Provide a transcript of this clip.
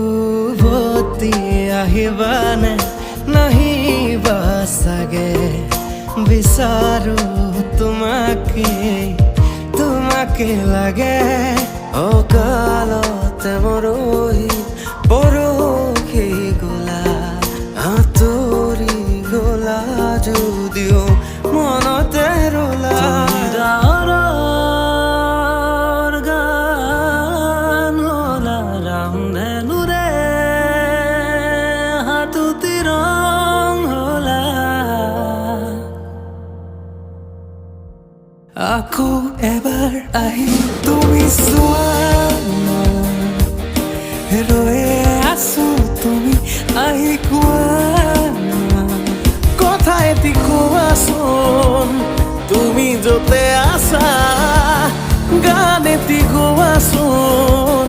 উভতি আহিবানে নাহিবা চাগে বিচাৰো তোমাকে তোমাকে লাগে অকালতে মৰহি পৰহি গলা আঁতৰি গলা যদিও মনতে ৰলা গান হলা ৰামধেনুৰে হাতুতি ৰং হলা আকৌ এবাৰ আহি তুমি